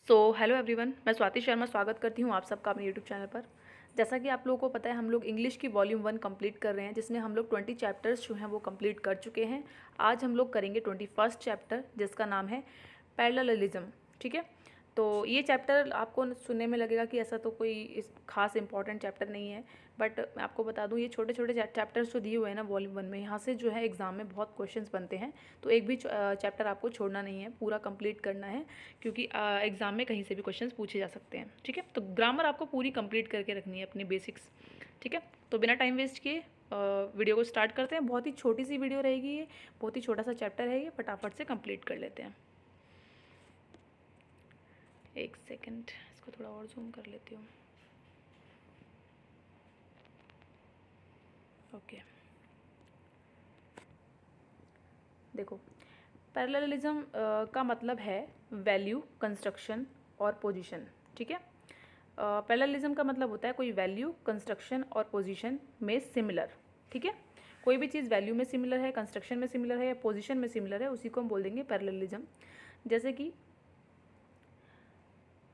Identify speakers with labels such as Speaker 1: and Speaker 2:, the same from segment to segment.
Speaker 1: Hello everyone, मैं स्वाति शर्मा स्वागत करती हूँ आप सबका अपने यूट्यूब चैनल पर। जैसा कि आप लोगों को पता है, हम लोग इंग्लिश की वॉल्यूम 1 कंप्लीट कर रहे हैं, जिसमें हम लोग 20 चैप्टर्स जो हैं वो कंप्लीट कर चुके हैं। आज हम लोग करेंगे 21st चैप्टर, जिसका नाम है पैरेललिज्म। ठीक है, तो ये चैप्टर आपको सुनने में लगेगा कि ऐसा तो कोई इस खास इंपॉर्टेंट चैप्टर नहीं है, बट मैं आपको बता दूं, ये छोटे छोटे चैप्टर्स जो दिए हुए हैं ना वॉल्यूम 1 में, यहाँ से जो है एग्ज़ाम में बहुत क्वेश्चंस बनते हैं। तो एक भी चैप्टर आपको छोड़ना नहीं है, पूरा कंप्लीट करना है, क्योंकि एग्ज़ाम में कहीं से भी क्वेश्चंस पूछे जा सकते हैं। ठीक है, तो ग्रामर आपको पूरी कंप्लीट करके रखनी है, अपनी बेसिक्स। ठीक है, तो बिना टाइम वेस्ट किए वीडियो को स्टार्ट करते हैं। बहुत ही छोटी सी वीडियो रहेगी ये, बहुत ही छोटा सा चैप्टर है ये, फटाफट से कंप्लीट कर लेते हैं। एक सेकंड, इसको थोड़ा और जूम कर लेती हूँ। ओके, देखो, पैरेललिज्म का मतलब है वैल्यू, कंस्ट्रक्शन और पोजीशन। ठीक है, पैरेललिज्म का मतलब होता है कोई वैल्यू, कंस्ट्रक्शन और पोजीशन में सिमिलर। ठीक है, कोई भी चीज़ वैल्यू में सिमिलर है, कंस्ट्रक्शन में सिमिलर है या पोजीशन में सिमिलर है, उसी को हम बोल देंगे पैरेललिज्म। जैसे कि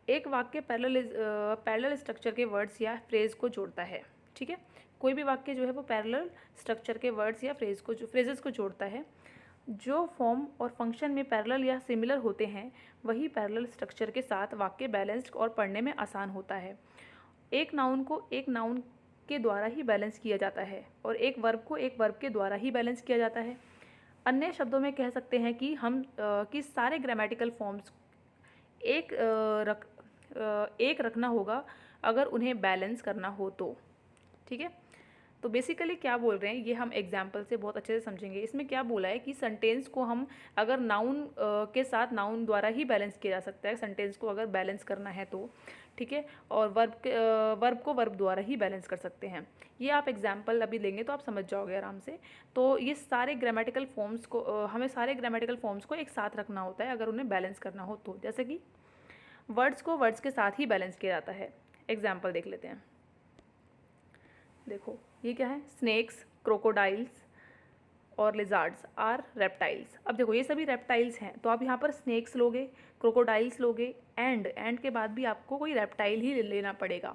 Speaker 1: एक वाक्य पैरेलल स्ट्रक्चर के वर्ड्स या फ्रेज को जोड़ता है। ठीक है, कोई भी वाक्य जो है वो पैरेलल स्ट्रक्चर के वर्ड्स या फ्रेजेस को जोड़ता है। जो फॉर्म और फंक्शन में पैरेलल या सिमिलर होते हैं, वही पैरेलल स्ट्रक्चर के साथ वाक्य बैलेंस्ड और पढ़ने में आसान होता है। एक नाउन को एक नाउन के द्वारा ही बैलेंस किया जाता है और एक वर्ब को एक वर्ब के द्वारा ही बैलेंस किया जाता है। अन्य शब्दों में कह सकते हैं कि कि सारे ग्रामेटिकल फॉर्म्स एक एक रखना होगा अगर उन्हें बैलेंस करना हो तो। ठीक है, तो बेसिकली क्या बोल रहे हैं ये हम एग्जाम्पल से बहुत अच्छे से समझेंगे। इसमें क्या बोला है कि सेंटेंस को हम अगर नाउन के साथ नाउन द्वारा ही बैलेंस किया जा सकता है, सेंटेंस को अगर बैलेंस करना है तो। ठीक है, और वर्ब को वर्ब द्वारा ही बैलेंस कर सकते हैं। ये आप एग्जाम्पल अभी लेंगे तो आप समझ जाओगे आराम से। तो ये सारे ग्रामेटिकल फॉर्म्स को हमें सारे ग्रामेटिकल फॉर्म्स को एक साथ रखना होता है अगर उन्हें बैलेंस करना हो तो। जैसे कि वर्ड्स को वर्ड्स के साथ ही बैलेंस किया जाता है। एग्जाम्पल देख लेते हैं। देखो, ये क्या है, स्नेक्स, क्रोकोडाइल्स और लिजार्ड्स आर रेप्टाइल्स। अब देखो, ये सभी रेप्टाइल्स हैं, तो आप यहाँ पर स्नेक्स लोगे, क्रोकोडाइल्स लोगे, एंड के बाद भी आपको कोई रेप्टाइल ही लेना पड़ेगा।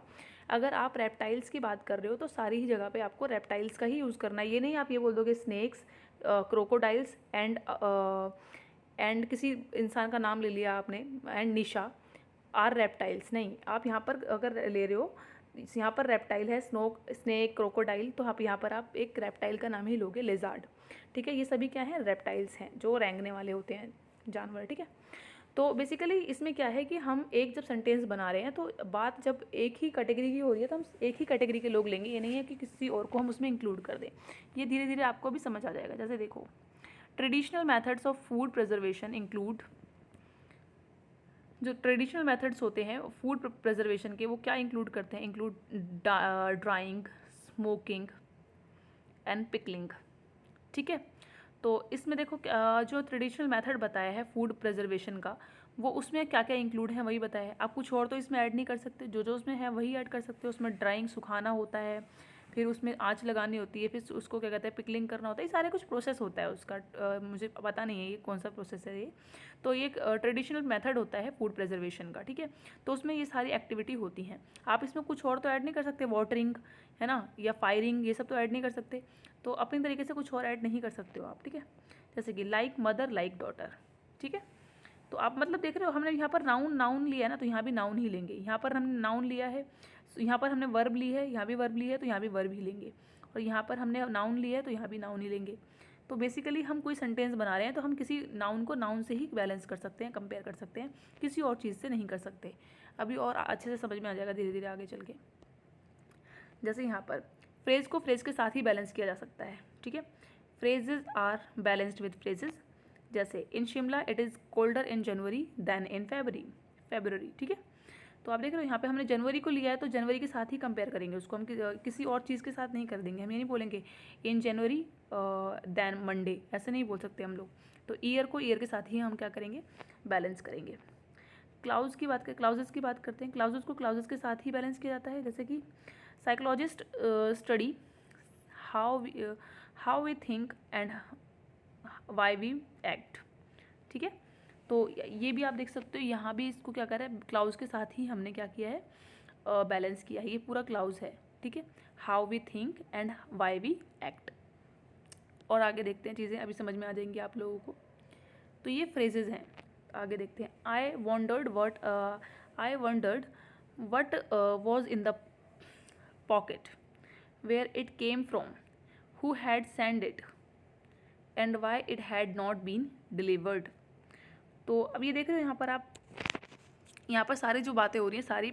Speaker 1: अगर आप रेप्टाइल्स की बात कर रहे हो तो सारी ही जगह पे आपको रेप्टाइल्स का ही यूज़ करना है। ये नहीं आप ये बोल दोगे स्नेक्स, क्रोकोडाइल्स एंड किसी इंसान का नाम ले लिया आपने, एंड निशा आर रेप्टाइल्स। नहीं, आप यहाँ पर अगर ले रहे हो, यहाँ पर रेप्टाइल है, स्नेक, क्रोकोडाइल, तो आप एक रेप्टाइल का नाम ही लोगे, लेजार्ड। ठीक है, ये सभी क्या है, रेप्टाइल्स हैं जो रेंगने वाले होते हैं जानवर। ठीक है, तो बेसिकली इसमें क्या है कि हम एक जब सेंटेंस बना रहे हैं तो बात जब एक ही कैटेगरी की हो रही है तो हम एक ही कैटेगरी के लोग लेंगे। ये नहीं है कि किसी और को हम उसमें इंक्लूड कर दें। ये धीरे धीरे आपको भी समझ आ जाएगा। जैसे देखो, traditional methods of food preservation include, जो ट्रेडिशनल मेथड्स होते हैं फूड प्रिजर्वेशन के, वो क्या इंक्लूड करते हैं, include drawing, smoking and pickling. ठीक है, तो इसमें देखो जो ट्रेडिशनल मेथड बताया है फूड प्रिजर्वेशन का, वो उसमें क्या क्या इंक्लूड है वही बताया है। आप कुछ और तो इसमें ऐड नहीं कर सकते, जो जो उसमें है वही ऐड कर सकते हो। उसमें ड्राइंग, सुखाना होता है, फिर उसमें आँच लगानी होती है, फिर उसको क्या कहते हैं, पिकलिंग करना होता है। ये सारे कुछ प्रोसेस होता है उसका, मुझे पता नहीं है ये कौन सा प्रोसेस है ये। तो ये एक ट्रेडिशनल मेथड होता है फूड प्रिजर्वेशन का। ठीक है, तो उसमें ये सारी एक्टिविटी होती हैं। आप इसमें कुछ और तो ऐड नहीं कर सकते, वाटरिंग है ना, या फायरिंग, ये सब तो ऐड नहीं कर सकते। तो अपनी तरीके से कुछ और ऐड नहीं कर सकते हो आप। ठीक है, जैसे कि लाइक मदर, लाइक डॉटर। ठीक है, तो आप मतलब देख रहे हो, हमने यहाँ पर नाउन नाउन लिया है ना, तो यहाँ भी नाउन ही लेंगे। यहाँ पर हमने नाउन लिया है, यहाँ पर हमने वर्ब ली है, यहाँ भी वर्ब ली है, तो यहाँ भी वर्ब ही लेंगे। और यहाँ पर हमने नाउन लिया है तो यहाँ भी नाउन ही लेंगे। तो बेसिकली हम कोई सेंटेंस बना रहे हैं तो हम किसी नाउन को नाउन से ही बैलेंस कर सकते हैं, कंपेयर कर सकते हैं, किसी और चीज़ से नहीं कर सकते। अभी और अच्छे से समझ में आ जाएगा धीरे धीरे आगे चल के। जैसे यहाँ पर फ्रेज को फ्रेज के साथ ही बैलेंस किया जा सकता है। ठीक है, phrases are balanced with phrases. जैसे in Shimla it is colder in January than in February. ठीक है, तो आप देख रहे हो यहाँ पे हमने जनवरी को लिया है तो जनवरी के साथ ही कंपेयर करेंगे उसको, हम किसी और चीज़ के साथ नहीं कर देंगे। हम ये नहीं बोलेंगे इन जनवरी देन मंडे, ऐसे नहीं बोल सकते हम लोग। तो ईयर को ईयर के साथ ही हम क्या करेंगे, बैलेंस करेंगे। क्लाउजेस की बात करते हैं। क्लाउजेस को क्लाउजेस के साथ ही बैलेंस किया जाता है। जैसे कि psychologist study how we think and why we act. ठीक है, तो ये भी आप देख सकते हो, यहाँ भी इसको क्या करें, क्लाउज के साथ ही हमने क्या किया है, बैलेंस किया है। ये पूरा क्लाउज है, ठीक है। How we think and why we act. और आगे देखते हैं, चीज़ें अभी समझ में आ जाएंगी आप लोगों को। तो ये फ्रेजेज हैं, आगे देखते हैं। I wondered what was in the pocket, where it came from, who had send it, and why it had not been delivered. तो अब ये देख रहे हो यहाँ पर आप, यहाँ पर सारी जो बातें हो रही हैं सारी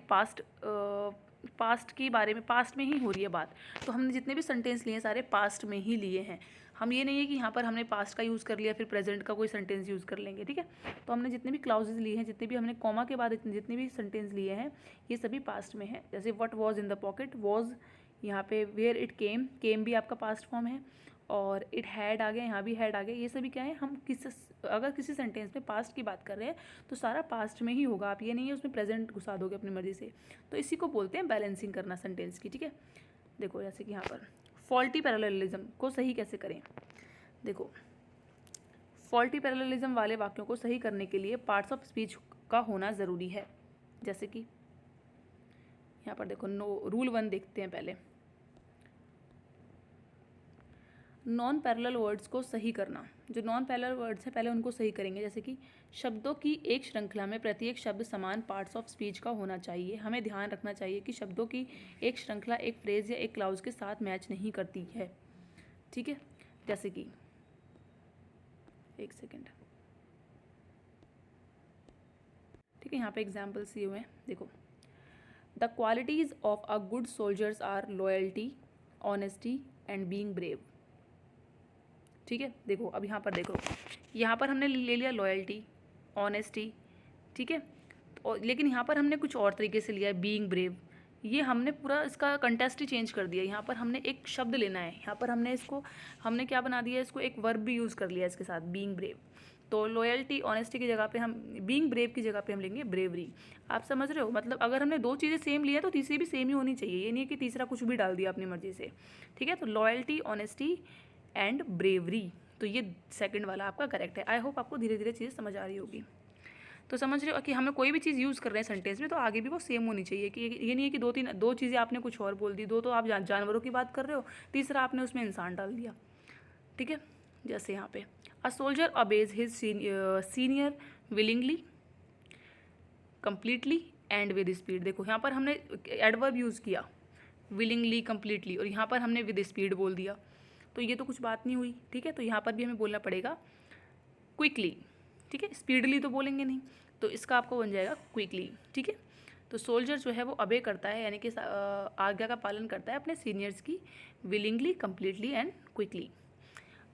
Speaker 1: पास्ट के बारे में, पास्ट में ही हो रही है बात। तो हमने जितने भी सेंटेंस लिए हैं सारे पास्ट में ही लिए हैं। हम ये नहीं है कि यहाँ पर हमने पास्ट का यूज़ कर लिया फिर प्रेजेंट का कोई सेंटेंस यूज़ कर लेंगे, ठीक है। तो हमने जितने भी क्लाउजेज लिए हैं, जितने भी हमने कॉमा के बाद जितने भी सेंटेंस लिए हैं, ये सभी पास्ट में है। जैसे what was in the pocket, was यहाँ पे, वेयर इट केम भी आपका पास्ट फॉर्म है, और इट हैड आ गया, यहाँ भी हैड आ गया। ये सभी क्या है, हम अगर किसी सेंटेंस में पास्ट की बात कर रहे हैं तो सारा पास्ट में ही होगा। आप ये नहीं है उसमें प्रेजेंट घुसा दोगे अपनी मर्जी से। तो इसी को बोलते हैं बैलेंसिंग करना सेंटेंस की, ठीक है। देखो जैसे कि यहाँ पर फॉल्टी पैरेललिज्म को सही कैसे करें। देखो फॉल्टी पैरेललिज्म वाले वाक्यों को सही करने के लिए पार्ट्स ऑफ स्पीच का होना ज़रूरी है। जैसे कि यहाँ पर देखो, रूल 1 देखते हैं पहले। नॉन पैरेलल वर्ड्स को सही करना। जो नॉन पैरेलल वर्ड्स हैं पहले उनको सही करेंगे। जैसे कि शब्दों की एक श्रृंखला में प्रत्येक शब्द समान पार्ट्स ऑफ स्पीच का होना चाहिए। हमें ध्यान रखना चाहिए कि शब्दों की एक श्रृंखला एक फ्रेज या एक क्लाउज के साथ मैच नहीं करती है, ठीक है। जैसे कि एक सेकेंड, ठीक है, यहाँ पे एग्जाम्पल्स दिए हुए हैं। देखो, the qualities of a good soldiers are loyalty, honesty and being brave, ठीक है। देखो अब यहाँ पर देखो, यहाँ पर हमने ले लिया लॉयल्टी, ऑनेस्टी, ठीक है। और लेकिन यहाँ पर हमने कुछ और तरीके से लिया है, बीइंग ब्रेव। ये हमने पूरा इसका कंटेस्ट ही चेंज कर दिया। यहाँ पर हमने एक शब्द लेना है, यहाँ पर हमने क्या बना दिया, इसको एक वर्ब भी यूज़ कर लिया इसके साथ, बीइंग ब्रेव। तो लॉयल्टी ऑनेस्टी की जगह पे हम, बीइंग ब्रेव की जगह पे हम लेंगे ब्रेवरी। आप समझ रहे हो, मतलब अगर हमने दो चीज़ें सेम ली है तो तीसरी भी सेम ही होनी चाहिए। ये नहीं है कि तीसरा कुछ भी डाल दिया अपनी मर्जी से, ठीक है। तो लॉयल्टी, ऑनेस्टी एंड ब्रेवरी, तो ये सेकंड वाला आपका करेक्ट है। आई होप आपको धीरे धीरे चीज़ समझ आ रही होगी। तो समझ रहे हो कि हमें कोई भी चीज़ यूज़ कर रहे हैं सेंटेंस में तो आगे भी वो सेम होनी चाहिए। कि ये नहीं है कि दो चीज़ें आपने कुछ और बोल दी, दो तो आप जानवरों की बात कर रहे हो, तीसरा आपने उसमें इंसान डाल दिया, ठीक है। जैसे यहाँ पे, a soldier abase his senior willingly, completely and with speed. देखो यहाँ पर हमने एडवर्ब यूज़ किया, विलिंगली, कंप्लीटली, और यहाँ पर हमने विद स्पीड बोल दिया। तो ये तो कुछ बात नहीं हुई, ठीक है। तो यहाँ पर भी हमें बोलना पड़ेगा क्विकली, ठीक है। स्पीडली तो बोलेंगे नहीं, तो इसका आपको बन जाएगा क्विकली, ठीक है। तो सोल्जर जो है वो अबे करता है, यानी कि आज्ञा का पालन करता है अपने सीनियर्स की, willingly, completely and quickly.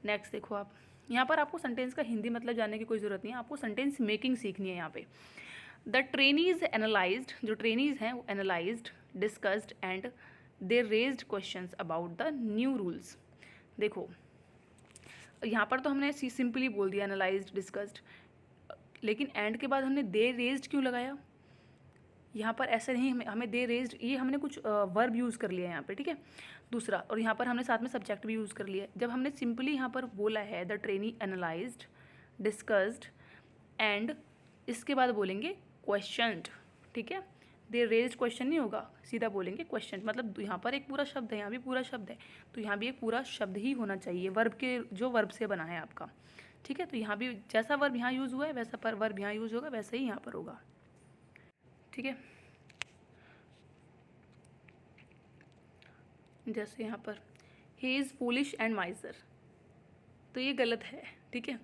Speaker 1: Next देखो आप, यहाँ पर आपको सेंटेंस का हिंदी मतलब जानने की कोई ज़रूरत नहीं है, आपको सेंटेंस मेकिंग सीखनी है यहाँ पे। द ट्रेनीज एनालाइज्ड, जो ट्रेनीज हैं वो analysed, discussed and they raised questions about the new rules. देखो यहाँ पर तो हमने सिंपली बोल दिया एनालाइज्ड, डिस्कस्ड, लेकिन एंड के बाद हमने दे रेज्ड क्यों लगाया। यहाँ पर ऐसे नहीं, हमें दे रेज्ड, ये हमने कुछ वर्ब यूज़ कर लिया है यहाँ पे, ठीक है। दूसरा, और यहाँ पर हमने साथ में सब्जेक्ट भी यूज़ कर लिया है। जब हमने सिंपली यहाँ पर बोला है the trainee analysed, discussed and, इसके बाद बोलेंगे क्वेश्चनड, ठीक है। दे रेज्ड क्वेश्चन नहीं होगा, सीधा बोलेंगे क्वेश्चन। मतलब यहाँ पर एक पूरा शब्द है, यहाँ भी पूरा शब्द है, तो यहाँ भी एक पूरा शब्द ही होना चाहिए वर्ब के, जो वर्ब से बना है आपका, ठीक है। तो यहाँ भी जैसा वर्ब यहाँ यूज़ हुआ है वैसा पर वर्ब यहाँ यूज़ होगा, वैसे ही यहाँ पर होगा, ठीक है। जैसे यहाँ पर ही इज़ फूलिश एंड माइजर, तो ये गलत है, ठीक है।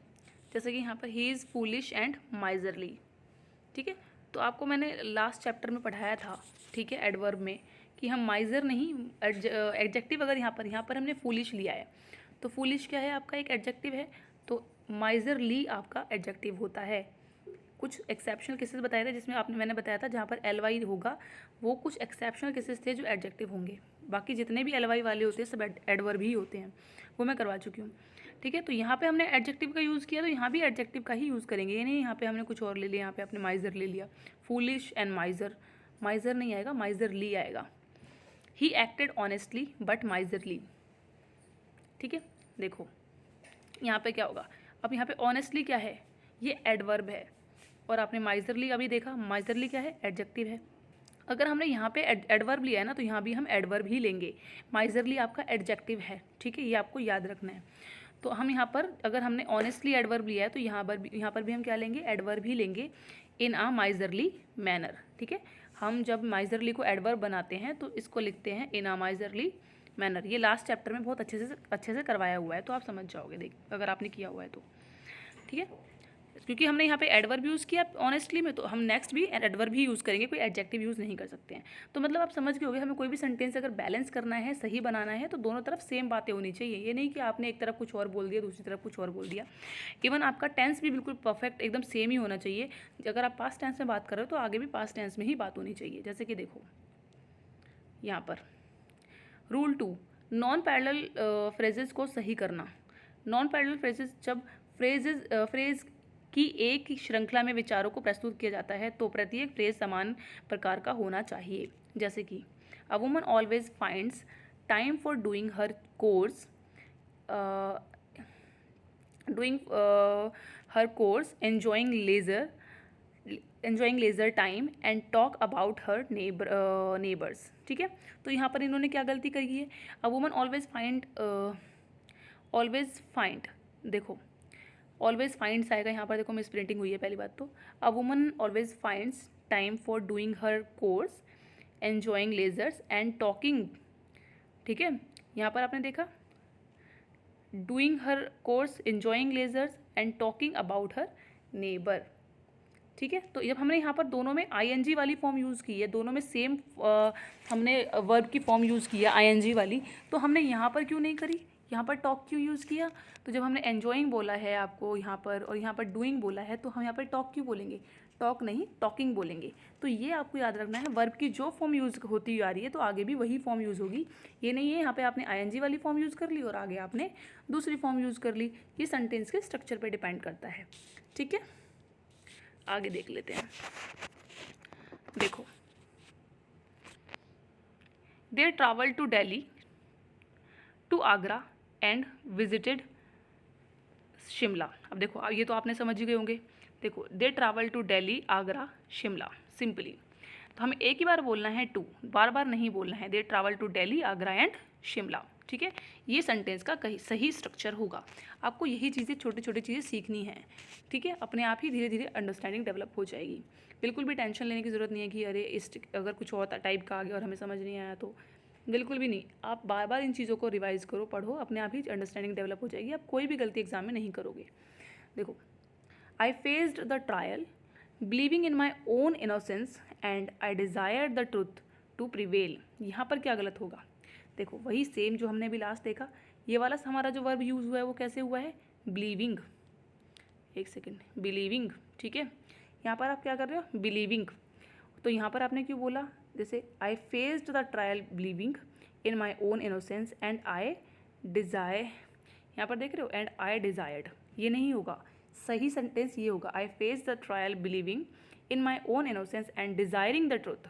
Speaker 1: जैसे कि यहाँ पर he is foolish and miserly, ठीक है। तो आपको मैंने लास्ट चैप्टर में पढ़ाया था, ठीक है, एडवर्ब में, कि हम माइजर नहीं, एडजेक्टिव अगर यहाँ पर हमने फूलिश लिया है तो फूलिश क्या है आपका, एक एडजेक्टिव है, तो माइजरली आपका एडजेक्टिव होता है। कुछ एक्सेप्शनल केसेस बताए थे जिसमें मैंने बताया था जहाँ पर LY होगा, वो कुछ एक्सेप्शनल केसेस थे जो एडजेक्टिव होंगे। बाकी जितने भी LY वाले होते हैं सब एडवर्ब ही होते हैं, वो मैं करवा चुकी हूँ, ठीक है। तो यहाँ पे हमने एडजेक्टिव का यूज़ किया, तो यहाँ भी एडजेक्टिव का ही यूज़ करेंगे। ये नहीं यहाँ पे हमने कुछ और ले लिया, यहाँ पे आपने माइजर ले लिया, फूलिश एंड माइजर, माइजर नहीं आएगा, माइजरली आएगा। He acted honestly but miserly, ठीक है। देखो यहाँ पे क्या होगा, अब यहाँ पे ऑनेस्टली क्या है, ये एडवर्ब है, और आपने माइजरली अभी देखा, माइजरली क्या है, एडजेक्टिव है। अगर हमने यहाँ पे एडवर्ब लिया है ना, तो यहाँ भी हम एडवर्ब ही लेंगे। माइजरली आपका एडजेक्टिव है, ठीक है, ये आपको याद रखना है। तो हम यहाँ पर अगर हमने ऑनेस्टली एडवर्ब लिया है तो यहाँ पर भी हम क्या लेंगे, एडवर्ब ही लेंगे, इन अ माइजरली मैनर, ठीक है। हम जब माइजरली को एडवर्ब बनाते हैं तो इसको लिखते हैं इन अ माइजरली मैनर। ये लास्ट चैप्टर में बहुत अच्छे से करवाया हुआ है, तो आप समझ जाओगे, देख अगर आपने किया हुआ है तो, ठीक है। क्योंकि हमने यहाँ पे एडवर्ब यूज़ किया ऑनेस्टली में, तो हम नेक्स्ट भी एडवर्ब ही यूज़ करेंगे, कोई एडजेक्टिव यूज़ नहीं कर सकते हैं। तो मतलब आप समझ गए होगे, हमें कोई भी सेंटेंस अगर बैलेंस करना है, सही बनाना है, तो दोनों तरफ सेम बातें होनी चाहिए। ये नहीं कि आपने एक तरफ कुछ और बोल दिया, दूसरी तरफ कुछ और बोल दिया। इवन आपका टेंस भी बिल्कुल परफेक्ट एकदम सेम ही होना चाहिए। अगर आप पास्ट टेंस में बात कर रहे हो तो आगे भी पास्ट टेंस में ही बात होनी चाहिए। जैसे कि देखो यहाँ पर रूल 2, नॉन पैरेलल फ्रेजेस को सही करना। नॉन पैरेलल फ्रेजेस, जब फ्रेज की एक ही श्रृंखला में विचारों को प्रस्तुत किया जाता है तो प्रत्येक फ्रेज समान प्रकार का होना चाहिए। जैसे कि अ woman always finds time for doing her course, enjoying leisure time and talk about her neighbors, ठीक है। तो यहाँ पर इन्होंने क्या गलती करी है, अ वुमन ऑलवेज फाइंड, देखो ऑलवेज फाइंड्स आएगा यहाँ पर, देखो मिस प्रिंटिंग हुई है पहली बात तो। A woman always finds time for doing her chores, enjoying leisures and talking, ठीक है। यहाँ पर आपने देखा doing her chores, enjoying leisures and talking about her neighbour, ठीक है। तो जब हमने यहाँ पर दोनों में आईएनजी वाली फॉर्म यूज़ की है, दोनों में सेम हमने वर्ब की फॉर्म यूज़ की है आईएनजी वाली, तो हमने यहाँ पर क्यों नहीं करी, यहाँ पर टॉक क्यों यूज़ किया। तो जब हमने एन्जॉइंग बोला है आपको यहाँ पर और यहाँ पर डूइंग बोला है, तो हम यहाँ पर टॉक क्यों बोलेंगे, टॉक नहीं टॉकिंग बोलेंगे। तो ये आपको याद रखना है, वर्ब की जो फॉर्म यूज़ होती आ रही है तो आगे भी वही फॉर्म यूज़ होगी। ये नहीं है यहाँ पे आपने आईएनजी वाली फॉर्म यूज़ कर ली और आगे आपने दूसरी फॉर्म यूज़ कर ली। ये सेंटेंस के स्ट्रक्चर पर डिपेंड करता है, ठीक है। आगे देख लेते हैं। देखो they travel to Delhi to Agra and visited Shimla. अब देखो ये तो आपने समझ ही गए होंगे। देखो they travel to Delhi Agra Shimla, simply तो हमें एक ही बार बोलना है टू, बार बार नहीं बोलना है। They travel to Delhi Agra and Shimla, ठीक है। ये सेंटेंस का सही स्ट्रक्चर होगा। आपको यही चीज़ें छोटी छोटी चीज़ें सीखनी है, ठीक है। अपने आप ही धीरे धीरे अंडरस्टैंडिंग डेवलप हो जाएगी। बिल्कुल भी टेंशन लेने की ज़रूरत नहीं है कि अरे इस अगर कुछ और टाइप का आ गया और हमें समझ नहीं आया तो, बिल्कुल भी नहीं। आप बार बार इन चीज़ों को रिवाइज करो, पढ़ो, अपने आप ही अंडरस्टैंडिंग डेवलप हो जाएगी। आप कोई भी गलती एग्जाम में नहीं करोगे। देखो I faced the trial believing in my own innocence and I desire the truth to prevail. यहाँ पर क्या गलत होगा, देखो वही सेम जो हमने अभी लास्ट देखा, ये वाला हमारा जो वर्ब यूज़ हुआ है वो कैसे हुआ है, बिलीविंग, एक सेकेंड, बिलीविंग, ठीक है। यहाँ पर आप क्या कर रहे हो, बिलीविंग, तो यहाँ पर आपने क्यों बोला, जैसे आई faced the trial believing in my own innocence and I desire, यहाँ पर देख रहे हो एंड आई डिज़ायर्ड, ये नहीं होगा। सही सेंटेंस ये होगा, I face the trial believing in my own innocence and desiring the truth,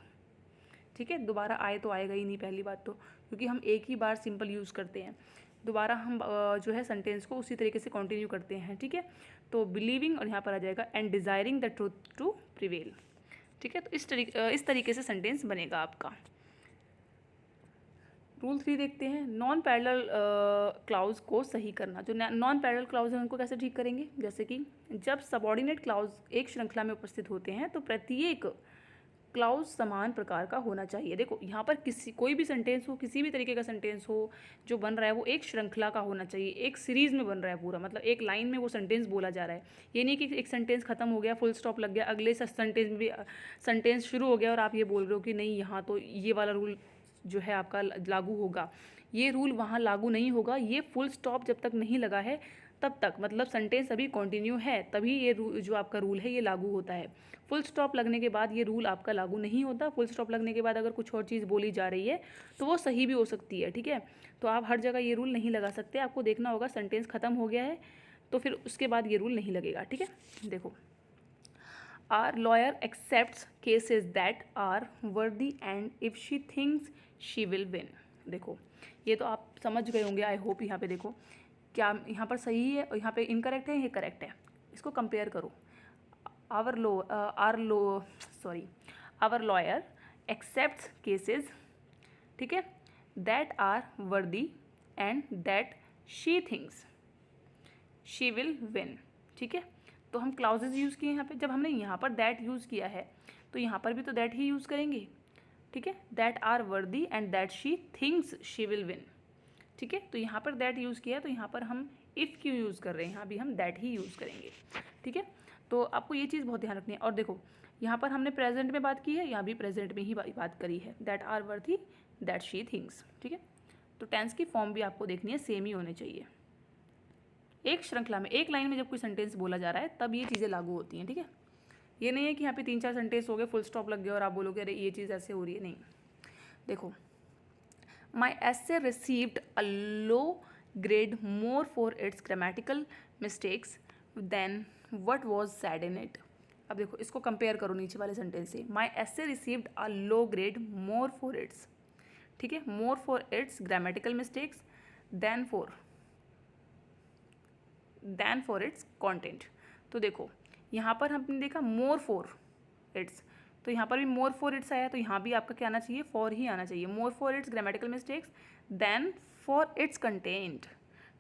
Speaker 1: ठीक है। दोबारा आए तो आएगा ही नहीं पहली बात तो, क्योंकि हम एक ही बार सिंपल यूज़ करते हैं, दोबारा हम जो है सेंटेंस को उसी तरीके से कंटिन्यू करते हैं, ठीक है। तो बिलीविंग और यहाँ पर आ जाएगा and desiring the truth to prevail, ठीक है। तो इस तरीके से सेंटेंस बनेगा आपका। रूल 3 देखते हैं, नॉन पैरेलल क्लाउज को सही करना। जो नॉन पैरेलल क्लाउज है उनको कैसे ठीक करेंगे, जैसे कि जब सबऑर्डिनेट क्लाउज एक श्रृंखला में उपस्थित होते हैं तो प्रत्येक क्लाउज समान प्रकार का होना चाहिए। देखो यहाँ पर कोई भी सेंटेंस हो, किसी भी तरीके का सेंटेंस हो जो बन रहा है वो एक श्रृंखला का होना चाहिए, एक सीरीज में बन रहा है पूरा, मतलब एक लाइन में वो सेंटेंस बोला जा रहा है। ये नहीं कि एक सेंटेंस खत्म हो गया, फुल स्टॉप लग गया, अगले सेंटेंस में भी सेंटेंस शुरू हो गया और आप ये बोल रहे हो कि नहीं यहाँ तो ये वाला रूल जो है आपका लागू होगा। ये रूल वहाँ लागू नहीं होगा। ये फुल स्टॉप जब तक नहीं लगा है तब तक, मतलब सेंटेंस अभी कंटिन्यू है तभी ये जो आपका रूल है ये लागू होता है। फुल स्टॉप लगने के बाद ये रूल आपका लागू नहीं होता। फुल स्टॉप लगने के बाद अगर कुछ और चीज़ बोली जा रही है तो वो सही भी हो सकती है, ठीक है। तो आप हर जगह ये रूल नहीं लगा सकते, आपको देखना होगा सेंटेंस ख़त्म हो गया है तो फिर उसके बाद ये रूल नहीं लगेगा, ठीक है। देखो our lawyer accepts cases that are worthy and if she thinks she will win. देखो ये तो आप समझ गए होंगे आई होप। यहाँ पे देखो क्या यहाँ पर सही है और यहाँ पे इनकरेक्ट है, ये करेक्ट है। इसको कंपेयर करो, आवर लॉयर एक्सेप्ट्स केसेस, ठीक है, that are worthy and that she thinks she will win, ठीक है। तो हम क्लाउजेज यूज़ किए यहाँ पे, जब हमने यहाँ पर दैट यूज़ किया है तो यहाँ पर भी तो दैट ही यूज़ करेंगे, ठीक है। That are worthy and that she thinks she will win, ठीक है। तो यहाँ पर दैट यूज़ किया, तो यहाँ पर हम इफ़ क्यों यूज़ कर रहे हैं, यहाँ भी हम दैट ही यूज़ करेंगे, ठीक है। तो आपको ये चीज़ बहुत ध्यान रखनी है। और देखो यहाँ पर हमने प्रेजेंट में बात की है, यहाँ भी प्रेजेंट में ही बात करी है, that are worthy that she thinks, ठीक है। तो टेंस की फॉर्म भी आपको देखनी है, सेम ही होने चाहिए। एक श्रृंखला में, एक लाइन में जब कोई सेंटेंस बोला जा रहा है तब ये चीज़ें लागू होती हैं, ठीक है। ये नहीं है कि यहाँ पे 3-4 सेंटेंस हो गए, फुल स्टॉप लग गया और आप बोलोगे अरे ये चीज़ ऐसे हो रही है, नहीं। देखो, माई essay received a low grade more for its grammatical mistakes than what was said in it. अब देखो इसको कंपेयर करो नीचे वाले सेंटेंस से, माई essay received a low grade more for its, ठीक है, more for its grammatical mistakes than for its content. तो देखो यहाँ पर हमने देखा more for its, तो यहाँ पर भी मोर फॉर इट्स आया, तो यहाँ भी आपका क्या आना चाहिए, फॉर ही आना चाहिए। More for its grammatical mistakes than for its content,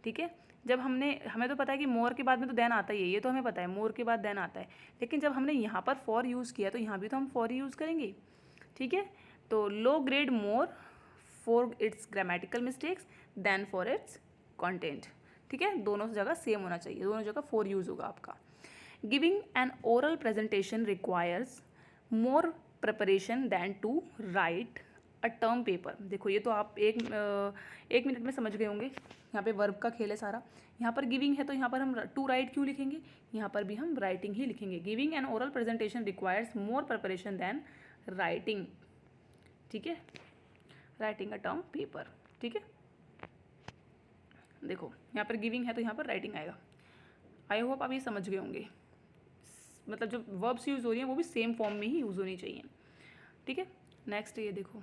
Speaker 1: ठीक है। जब हमें तो पता है कि मोर के बाद में तो देन आता ही है, ये तो हमें पता है मोर के बाद देन आता है, लेकिन जब हमने यहाँ पर फॉर यूज़ किया तो यहाँ भी तो हम फॉर ही यूज़ करेंगे, ठीक है। तो low grade more for its grammatical mistakes than for its content, ठीक है। दोनों जगह सेम होना चाहिए, दोनों जगह फॉर यूज़ होगा आपका। Giving an oral presentation requires more preparation than to write a term paper. देखो ये तो आप एक मिनट में समझ गए होंगे, यहाँ पे वर्ब का खेल है सारा। यहाँ पर गिविंग है तो यहाँ पर हम टू राइट क्यों लिखेंगे, यहाँ पर भी हम राइटिंग ही लिखेंगे। Giving an oral presentation requires more preparation than writing, ठीक है, राइटिंग अ टर्म पेपर, ठीक है। देखो यहाँ पर गिविंग है तो यहाँ पर राइटिंग आएगा। आई होप आप ये समझ गए होंगे, मतलब जो वर्ब्स यूज़ हो रही हैं वो भी सेम फॉर्म में ही यूज़ होनी चाहिए, ठीक है। नेक्स्ट ये देखो,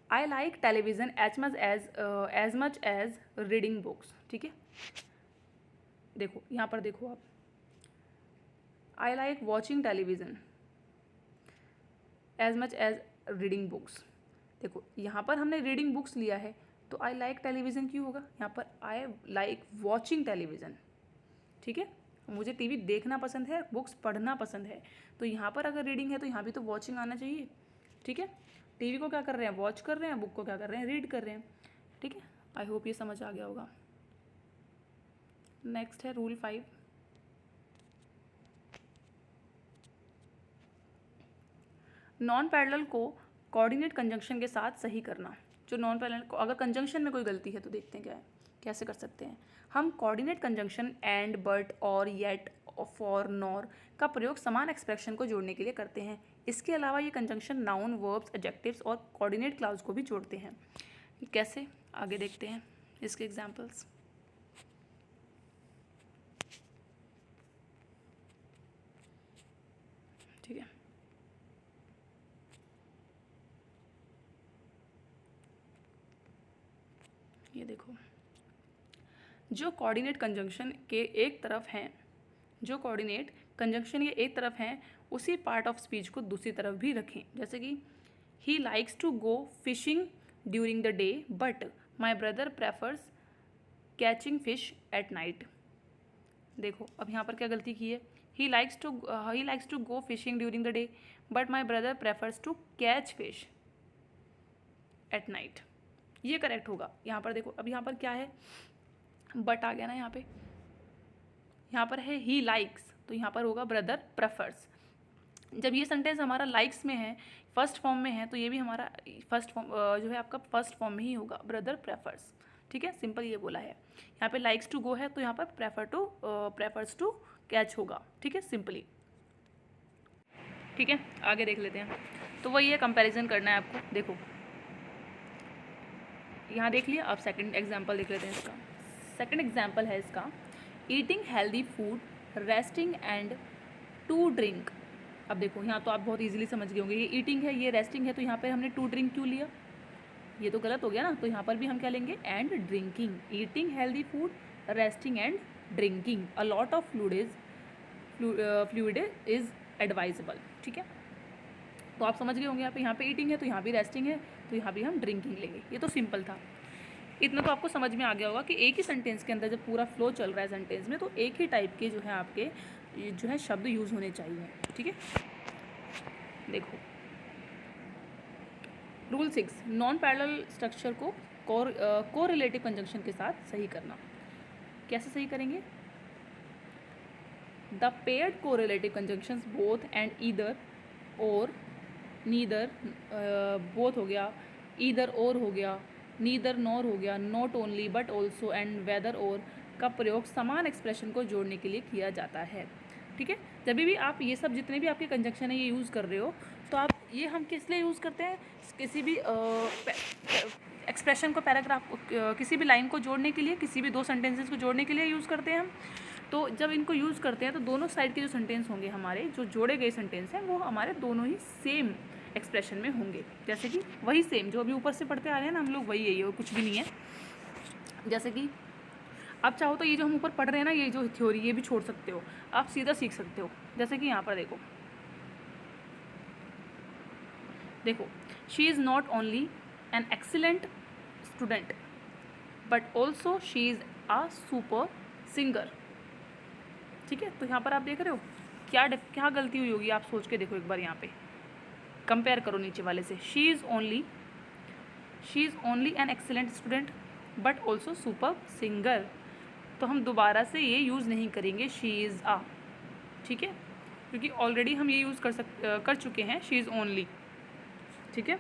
Speaker 1: I like television as much as reading books, ठीक है। देखो यहाँ पर देखो आप, I like watching television as much as reading books. देखो यहाँ पर हमने रीडिंग बुक्स लिया है तो आई लाइक टेलीविज़न क्यों होगा, यहाँ पर आई लाइक वॉचिंग टेलीविज़न, ठीक है। मुझे टीवी देखना पसंद है, बुक्स पढ़ना पसंद है, तो यहाँ पर अगर रीडिंग है तो यहाँ भी तो वॉचिंग आना चाहिए, ठीक है। टीवी को क्या कर रहे हैं, वॉच कर रहे हैं, बुक को क्या कर रहे हैं, रीड कर रहे हैं, ठीक है। आई होप ये समझ आ गया होगा। नेक्स्ट है रूल 5, नॉन पैरेलल को कोऑर्डिनेट कंजंक्शन के साथ सही करना। जो नॉन पैरेलल को अगर कंजंक्शन में कोई गलती है तो देखते हैं क्या है, कैसे कर सकते हैं हम। कोऑर्डिनेट कंजंक्शन एंड, बट, और, येट, फॉर, नॉर का प्रयोग समान एक्सप्रेशन को जोड़ने के लिए करते हैं। इसके अलावा ये कंजंक्शन नाउन, वर्ब्स, एडजेक्टिव्स और कोऑर्डिनेट क्लाउज को भी जोड़ते हैं। कैसे, आगे देखते हैं इसके एग्जाम्पल्स। ठीक है, ये देखो, जो कोऑर्डिनेट कंजंक्शन के एक तरफ हैं, जो कोऑर्डिनेट कंजंक्शन के एक तरफ हैं उसी पार्ट ऑफ स्पीच को दूसरी तरफ भी रखें। जैसे कि he likes to go fishing during the day but my brother prefers catching fish at night. देखो अब यहाँ पर क्या गलती की है, he likes to go fishing during the day but my brother prefers to catch fish at night. ये correct होगा। यहाँ पर देखो, अब यहाँ पर क्या है, बट आ गया ना, यहाँ पर है ही लाइक्स, तो यहाँ पर होगा ब्रदर प्रेफर्स। जब ये सेंटेंस हमारा लाइक्स में है, फर्स्ट फॉर्म में है, तो ये भी हमारा फर्स्ट फॉर्म जो है आपका फर्स्ट फॉर्म में ही होगा, ब्रदर प्रेफर्स, ठीक है। सिंपल ये बोला है। यहाँ पे लाइक्स टू गो है तो यहाँ पर प्रेफर्स टू कैच होगा, ठीक है, सिंपली। ठीक है, आगे देख लेते हैं। तो वही है, कंपैरिजन करना है आपको। देखो यहाँ देख लिया, अब सेकंड एग्जांपल देख लेते हैं इसका। सेकंड एग्जांपल है इसका, eating healthy food, resting and to drink. अब देखो यहाँ तो आप बहुत इजीली समझ गए होंगे, ये ईटिंग है, ये रेस्टिंग है, तो यहाँ पे हमने टू ड्रिंक क्यों लिया, ये तो गलत हो गया ना। तो यहाँ पर भी हम क्या लेंगे, and drinking. Eating healthy food, resting and drinking. A lot of fluid is advisable. ठीक है, तो आप समझ गए होंगे यहाँ पे ईटिंग है तो यहाँ भी रेस्टिंग है, तो यहाँ भी हम ड्रिंकिंग लेंगे। ये तो सिंपल था, इतना तो आपको समझ में आ गया होगा कि एक ही सेंटेंस के अंदर जब पूरा फ्लो चल रहा है सेंटेंस में, तो एक ही टाइप के जो है आपके जो है शब्द यूज़ होने चाहिए। ठीक है, देखो रूल 6, नॉन पैरेलल स्ट्रक्चर को कोरिलेटिव कंजंक्शन के साथ सही करना। कैसे सही करेंगे? The paired correlative conjunctions both and either और, नीदर बोथ हो गया, ईदर और हो गया, नीदर नॉर हो गया, not only but also and whether और का प्रयोग समान एक्सप्रेशन को जोड़ने के लिए किया जाता है। ठीक है, जब भी आप ये सब जितने भी आपके कंजंक्शन है ये यूज़ कर रहे हो, तो आप ये हम किस लिए यूज़ करते हैं? किसी भी एक्सप्रेशन को, पैराग्राफ किसी भी लाइन को जोड़ने के लिए, किसी भी दो सेंटेंसेस को जोड़ने के लिए यूज़ करते हैं हम। तो जब इनको यूज़ करते हैं तो दोनों साइड के जो सेंटेंस होंगे हमारे, जो जोड़े गए सेंटेंस हैं, वो हमारे दोनों ही सेम एक्सप्रेशन में होंगे। जैसे कि वही सेम जो अभी ऊपर से पढ़ते आ रहे हैं ना हम लोग, वही है, और कुछ भी नहीं है। जैसे कि आप चाहो तो ये जो हम ऊपर पढ़ रहे हैं ना, ये जो थ्योरी, ये भी छोड़ सकते हो, आप सीधा सीख सकते हो। जैसे कि यहाँ पर देखो she is not only an excellent student but also she is a super singer. ठीक है, तो यहाँ पर आप देख रहे हो क्या गलती हुई होगी, आप सोच के देखो एक बार, यहाँ पे कंपेयर करो नीचे वाले से। She is only an excellent student but also super singer. तो हम दोबारा से ये यूज़ नहीं करेंगे शी इज़ आ, ठीक है, क्योंकि ऑलरेडी हम ये यूज़ कर चुके हैं शी इज़ ओनली। ठीक है,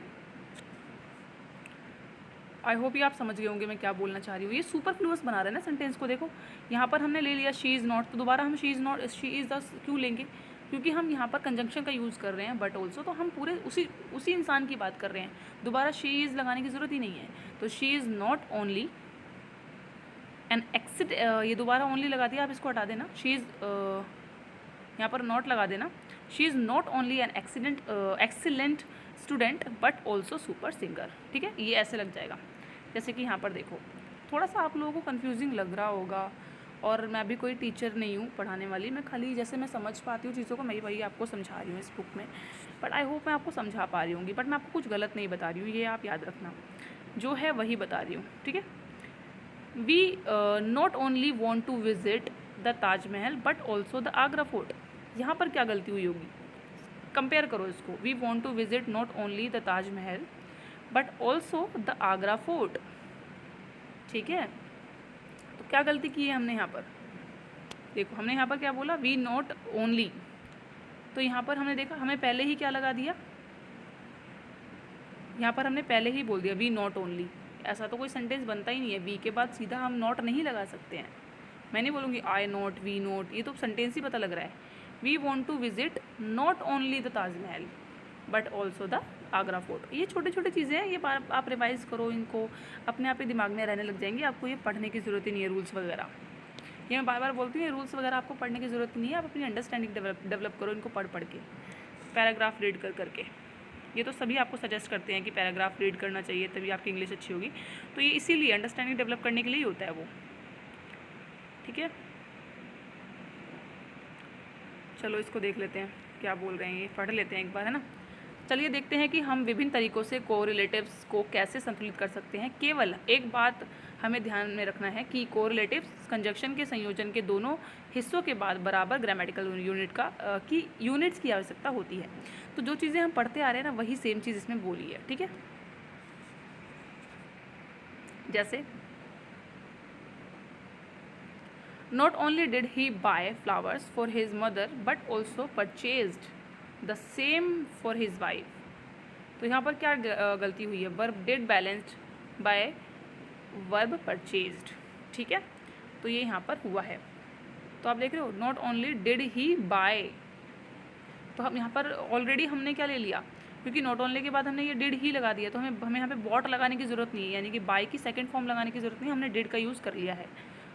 Speaker 1: आई होप ये आप समझ गए होंगे मैं क्या बोलना चाह रही हूँ। ये सुपरफ्लुअस बना रहे हैं ना सेंटेंस को। देखो यहाँ पर हमने ले लिया शी इज़ नॉट, तो दोबारा हम शी इज़ द क्यों लेंगे? क्योंकि हम यहाँ पर कंजंक्शन का यूज़ कर रहे हैं, बट ऑल्सो, तो हम पूरे उसी इंसान की बात कर रहे हैं। दोबारा शी इज़ लगाने की ज़रूरत ही नहीं है। तो she is not only an ये दोबारा ओनली लगा दिया, आप इसको हटा देना, शी इज़ यहाँ पर नॉट लगा देना। She is not only an excellent student but also super singer. ठीक है, ये ऐसे लग जाएगा। जैसे कि यहाँ पर देखो, थोड़ा सा आप लोगों को कन्फ्यूजिंग लग रहा होगा, और मैं भी कोई टीचर नहीं हूँ पढ़ाने वाली, मैं खाली जैसे मैं समझ पाती हूँ चीज़ों को, मैं वही आपको समझा रही हूँ इस बुक में। बट आई होप मैं आपको समझा पा रही हूँगी, बट मैं आपको कुछ गलत नहीं बता रही हूँ, ये आप याद रखना, जो है वही बता रही हूँ। ठीक है, we not only want to visit the Taj Mahal but also the Agra fort. यहाँ पर क्या गलती हुई होगी? कंपेयर करो इसको। We want to visit not only the Taj Mahal but also the Agra fort. ठीक है, तो क्या गलती की है हमने यहाँ पर? देखो हमने यहाँ पर क्या बोला? वी नॉट ओनली, तो यहाँ पर हमने देखा हमें पहले ही क्या लगा दिया, यहाँ पर हमने पहले ही बोल दिया वी नॉट ओनली। ऐसा तो कोई सेंटेंस बनता ही नहीं है, वी के बाद सीधा हम नॉट नहीं लगा सकते हैं। मैं नहीं बोलूँगी आई नॉट, वी नॉट, ये तो सेंटेंस ही पता लग रहा है। We want to visit not only the Taj Mahal but also the Agra fort. ये छोटी छोटी चीज़ें हैं, ये आप रिवाइज़ करो, इनको अपने आप ही दिमाग में रहने लग जाएंगी, आपको ये पढ़ने की ज़रूरत ही नहीं है रूल्स वगैरह। ये मैं बार बार बोलती हूँ, रूल्स वगैरह आपको पढ़ने की ज़रूरत नहीं है, आप अपनी अंडरस्टैंडिंग डेवलप करो इनको पढ़ के, पैराग्राफ रीड कर करके। ये तो सभी आपको सजेस्ट करते हैं कि पैराग्राफ रीड करना चाहिए, तभी आपकी इंग्लिश अच्छी होगी। तो ये इसीलिए अंडरस्टैंडिंग डेवलप करने के लिए ही होता है वो। ठीक है, चलो इसको देख लेते हैं क्या बोल रहे हैं, ये पढ़ लेते हैं एक बार, है ना। चलिए देखते हैं कि हम विभिन्न तरीक़ों से कोरिलेटिव्स को कैसे संतुलित कर सकते हैं। केवल एक बात हमें ध्यान में रखना है कि कोरिलेटिव्स कंजक्शन के संयोजन के दोनों हिस्सों के बाद बराबर ग्रामेटिकल यूनिट्स की आवश्यकता होती है। तो जो चीज़ें हम पढ़ते आ रहे हैं ना, वही सेम चीज़ इसमें बोली है। ठीक है, जैसे not only did he buy flowers for his mother but also purchased the same for his wife. तो यहाँ पर क्या गलती हुई है? Verb did balanced by verb purchased. ठीक है, तो ये यहाँ पर हुआ है। तो आप देख रहे हो, not only did he buy, तो हम यहाँ पर ऑलरेडी हमने क्या ले लिया, क्योंकि नॉट ओनली के बाद हमने ये डिड ही लगा दिया, तो हमें यहाँ पे बॉट लगाने की ज़रूरत नहीं है, यानी कि बाय की सेकंड फॉर्म लगाने की ज़रूरत नहीं, हमने डिड का यूज़ कर लिया है।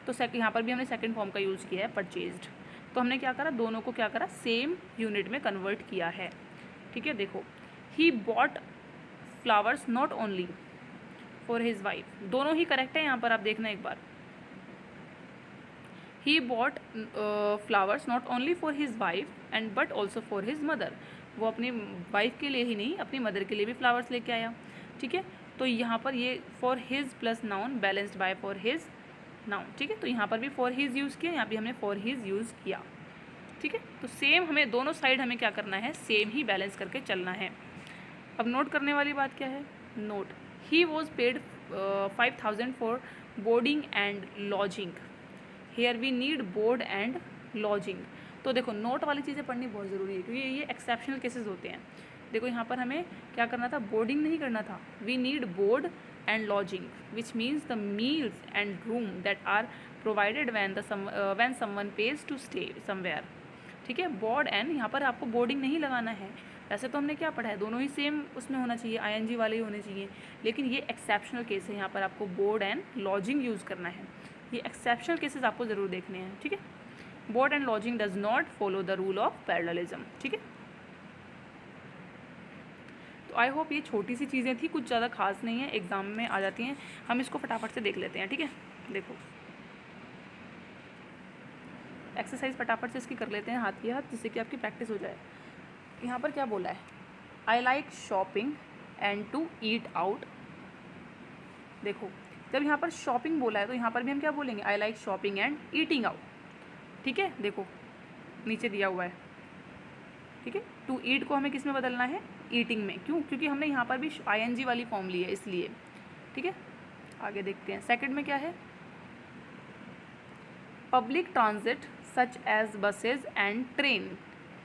Speaker 1: तो यहाँ पर भी हमने सेकंड फॉर्म का यूज़ किया है, परचेज्ड। तो हमने क्या करा, दोनों को क्या करा, सेम यूनिट में कन्वर्ट किया है। ठीक है, देखो he bought flowers not only for his wife, दोनों ही करेक्ट है यहाँ पर, आप देखना एक बार। He bought flowers not only for his wife and but also for his mother. वो अपनी वाइफ के लिए ही नहीं, अपनी मदर के लिए भी फ्लावर्स लेके आया। ठीक है, तो यहाँ पर ये for his plus noun balanced bye for his noun. ठीक है, तो यहाँ पर भी फॉर हिज यूज़ किया, यहाँ भी हमने फॉर हिज यूज़ किया। ठीक है, तो सेम हमें दोनों साइड हमें क्या करना है, सेम ही बैलेंस करके चलना है। अब नोट करने वाली बात क्या है, note he was paid 5,000 for boarding and lodging. Here we need board and lodging. तो देखो नोट वाली चीज़ें पढ़नी बहुत ज़रूरी है, क्योंकि ये एक्सेप्शनल केसेस होते हैं। देखो यहाँ पर हमें क्या करना था, बोर्डिंग नहीं करना था, we need board and lodging which means the meals and room that are provided when someone pays to stay somewhere. ठीक है, बोर्ड एंड, यहाँ पर आपको बोर्डिंग नहीं लगाना है। वैसे तो हमने क्या पढ़ा है, दोनों ही सेम उसमें होना चाहिए, आईएनजी वाले ही होने चाहिए, लेकिन ये एक्सेप्शनल केस है, यहाँ पर आपको बोर्ड एंड लॉजिंग यूज़ करना है। ये एक्सेप्शनल केसेस आपको ज़रूर देखने हैं। ठीक है, board and lodging does not follow the rule of parallelism. ठीक है, तो आई होप ये छोटी सी चीज़ें थी, कुछ ज़्यादा खास नहीं है, एग्जाम में आ जाती हैं। हम इसको फटाफट से देख लेते हैं। ठीक है, देखो एक्सरसाइज फटाफट से इसकी कर लेते हैं हाथ की हाथ, जिससे कि आपकी प्रैक्टिस हो जाए। यहाँ पर क्या बोला है, I like shopping and to eat out. देखो जब यहाँ पर शॉपिंग बोला है तो यहाँ पर भी हम क्या बोलेंगे, आई like shopping and eating out. ठीक है, देखो नीचे दिया हुआ है। ठीक है, टू ईट को हमें किस में बदलना है, ईटिंग में। क्यों, क्योंकि हमने यहाँ पर भी आईएनजी वाली फॉर्म ली है, इसलिए। ठीक है, आगे देखते हैं। सेकंड में क्या है, public transit such as buses and train.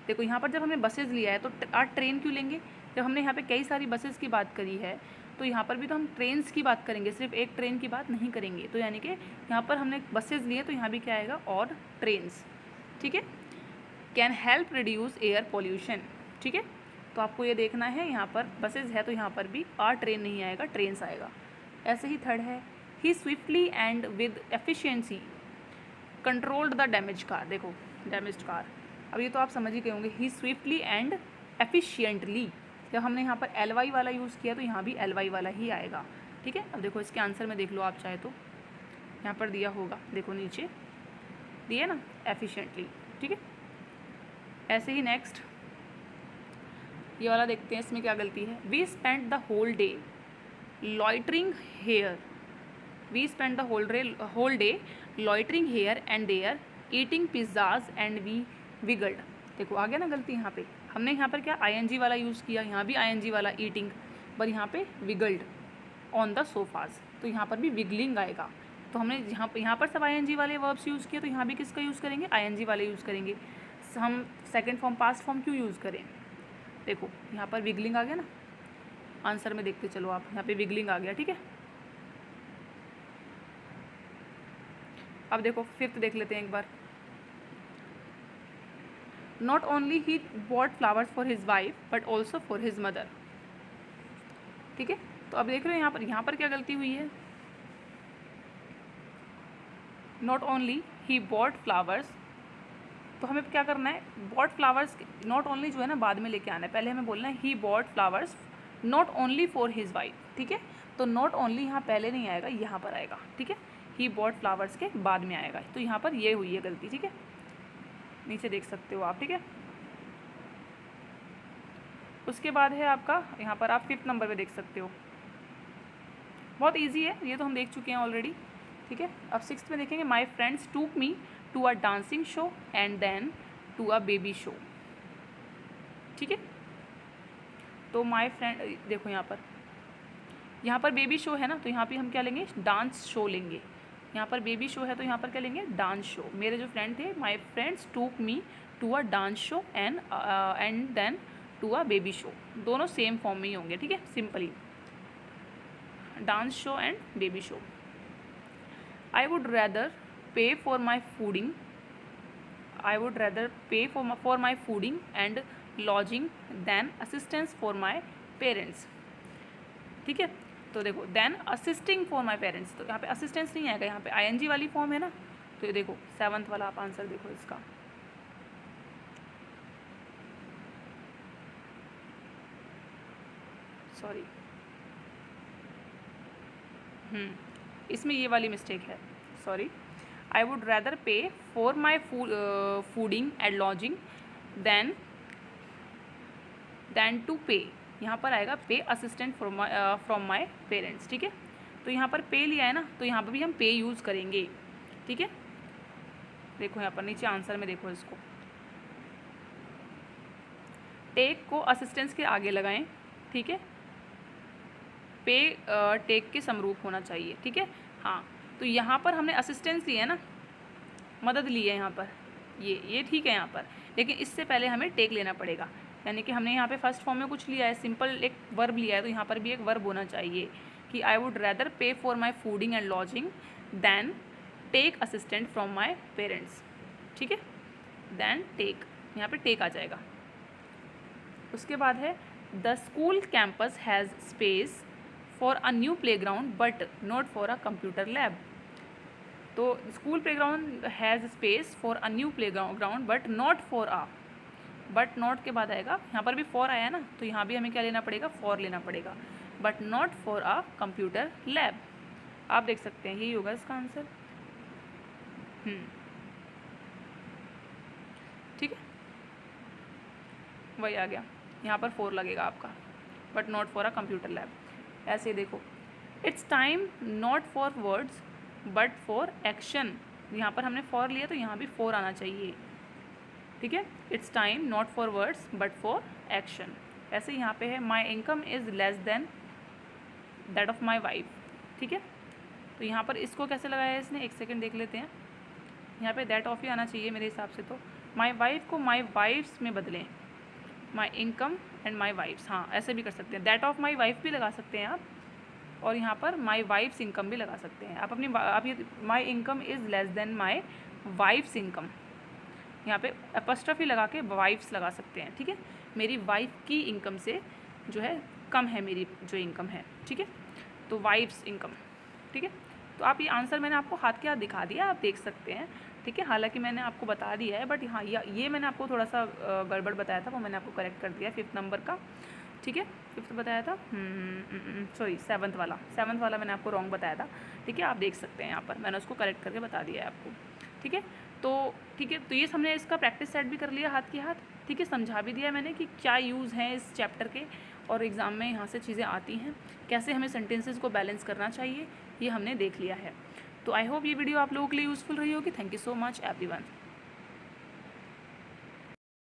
Speaker 1: देखो यहाँ पर जब हमने बसेज लिया है तो आज ट्रेन क्यों लेंगे, जब हमने यहाँ पे कई सारी बसेस की बात करी है, तो यहाँ पर भी तो हम ट्रेन्स की बात करेंगे, सिर्फ एक ट्रेन की बात नहीं करेंगे। तो यानी कि यहाँ पर हमने बसेज लिए तो यहाँ भी क्या आएगा, और ट्रेन्स। ठीक है, can help reduce air pollution. ठीक है, तो आपको ये देखना है, यहाँ पर बसेज है तो यहाँ पर भी आर ट्रेन नहीं आएगा, ट्रेन्स आएगा। ऐसे ही थर्ड है, he swiftly and with efficiency controlled the damage car. देखो डैमेज्ड कार, अब ये तो आप समझ ही गए होंगे, ही स्विफ्टली एंड एफिशिएंटली। जब हमने यहाँ पर एल वाई वाला यूज़ किया तो यहाँ भी एल वाई वाला ही आएगा। ठीक है, अब देखो इसके आंसर में देख लो आप चाहे तो, यहाँ पर दिया होगा, देखो नीचे दिए ना, एफिशिएंटली। ठीक है, ऐसे ही नेक्स्ट ये वाला देखते हैं, इसमें क्या गलती है, we spend the whole day loitering here. We spend the whole day loitering here and there eating pizzas and we wiggled. देखो आ गया ना गलती, यहाँ पे हमने यहाँ पर क्या आईएनजी वाला यूज़ किया, यहाँ भी आईएनजी वाला ईटिंग, पर यहाँ पे विगल्ड ऑन द सोफाज, तो यहाँ पर भी विगलिंग आएगा। तो हमने यहाँ पर सब आईएनजी वाले वर्ब्स यूज़ किए, तो यहाँ भी किसका यूज़ करेंगे, आईएनजी वाले यूज़ करेंगे। हम सेकेंड फॉर्म पास्ट फॉर्म क्यों यूज़ करें, देखो यहाँ पर विगलिंग आ गया ना, आंसर में देखते चलो आप, यहाँ पे विगलिंग आ गया। ठीक है, अब देखो फिफ्थ देख लेते हैं एक बार, not only he bought flowers for his wife but also for his mother. ठीक है, तो अब देख रहे हो यहाँ पर क्या गलती हुई है, not only he bought flowers, तो हमें क्या करना है, बॉट फ्लावर्स, नॉट ओनली जो है ना बाद में लेके आना है, पहले हमें बोलना है ही bought flowers not only for his wife. ठीक है, तो नॉट ओनली यहाँ पहले नहीं आएगा, यहाँ पर आएगा। ठीक है, ही बॉट फ्लावर्स के बाद में आएगा, तो यहाँ पर ये हुई है गलती। ठीक है, नीचे देख सकते हो आप। ठीक है, उसके बाद है आपका, यहाँ पर आप 5th नंबर पे देख सकते हो, बहुत इजी है, ये तो हम देख चुके हैं ऑलरेडी। ठीक है, अब 6th में देखेंगे, my friends took me to a dancing show and then to a baby show. ठीक है, तो माई फ्रेंड, देखो यहाँ पर बेबी शो है ना, तो यहाँ पे हम क्या लेंगे, डांस शो लेंगे। यहाँ पर बेबी शो है तो यहाँ पर क्या लेंगे, डांस शो। मेरे जो फ्रेंड थे, my friends took me to a dance show and then to a baby show, दोनों सेम फॉर्म में ही होंगे। ठीक है, simply dance show and baby show. I would rather pay for my fooding, I would rather pay for my fooding and lodging than assistance for my parents. ठीक है, तो देखो than assisting for my parents, तो यहाँ पे assistance नहीं आएगा, यहाँ पे आईएनजी वाली फॉर्म है ना, तो ये देखो 7th वाला आप आंसर देखो इसका। सॉरी, इसमें ये वाली मिस्टेक है, sorry. I would rather pay for my fooding and lodging then to pay. यहाँ पर आएगा पे असिस्टेंट फ्रॉम माई पेरेंट्स। ठीक है, तो यहाँ पर पे लिया है ना, तो यहाँ पर भी हम पे यूज़ करेंगे। ठीक है, देखो यहाँ पर नीचे आंसर में देखो इसको, टेक को असिस्टेंस के आगे लगाएं। ठीक है, पे टेक के समरूप होना चाहिए। ठीक है, हाँ, तो यहाँ पर हमने असिस्टेंस ली है ना, मदद ली है यहाँ पर, ये ठीक है यहाँ पर, लेकिन इससे पहले हमें टेक लेना पड़ेगा। यानी कि हमने यहाँ पे फर्स्ट फॉर्म में कुछ लिया है, सिंपल एक वर्ब लिया है, तो यहाँ पर भी एक वर्ब होना चाहिए कि I would rather pay for my fooding and lodging than take assistant from my parents. ठीक है, दैन टेक, यहाँ पे टेक आ जाएगा। उसके बाद है the school campus has space for a new playground but not for a computer lab. तो school playground has space for a new playground but not for a, but not के बाद आएगा, यहाँ पर भी फॉर आया ना, तो यहाँ भी हमें क्या लेना पड़ेगा, फॉर लेना पड़ेगा, but not for a computer lab. आप देख सकते हैं यही होगा इसका आंसर। ठीक है, वही आ गया, यहाँ पर फॉर लगेगा आपका, but not for a computer lab. ऐसे देखो, it's time not for words but for action. यहाँ पर हमने फॉर लिया तो यहाँ भी फॉर आना चाहिए। ठीक है, it's time not for words but for action. ऐसे यहाँ पे है माई income is less then that of my wife. ठीक है, तो यहाँ पर इसको कैसे लगाया है इसने, एक सेकेंड देख लेते हैं। यहाँ पे दैट ऑफ ही आना चाहिए मेरे हिसाब से, तो माई वाइफ को माई वाइफ्स में बदलें, my income and my wife's. हाँ, ऐसे भी कर सकते हैं, दैट ऑफ माई वाइफ भी लगा सकते हैं आप, और यहाँ पर माई वाइफ्स इनकम भी लगा सकते हैं आप। आप ये my income is less than my wife's income, यहाँ पे एपॉस्ट्रोफी लगा के वाइफ्स लगा सकते हैं। ठीक है, मेरी वाइफ की इनकम से जो है कम है मेरी जो इनकम है। ठीक है, तो वाइफ्स इनकम। ठीक है, तो आप ये आंसर मैंने आपको हाथ के हाथ दिखा दिया, आप देख सकते हैं। ठीक है, हालांकि मैंने आपको बता दिया है, बट हाँ ये मैंने आपको थोड़ा सा गड़बड़ बताया था, वो मैंने आपको करेक्ट कर दिया 5th नंबर का। ठीक है, 5th बताया था, सॉरी 7th वाला मैंने आपको रॉन्ग बताया था। ठीक है, आप देख सकते हैं यहाँ पर मैंने उसको करेक्ट करके बता दिया है आपको। ठीक है, तो ठीक है, तो ये हमने इसका प्रैक्टिस सेट भी कर लिया हाथ के हाथ। ठीक है, समझा भी दिया मैंने कि क्या यूज़ हैं इस चैप्टर के, और एग्ज़ाम में यहाँ से चीज़ें आती हैं, कैसे हमें सेंटेंसेस को बैलेंस करना चाहिए, ये हमने देख लिया है। तो आई होप ये वीडियो आप लोगों के लिए यूज़फुल रही होगी। Thank you so much everyone.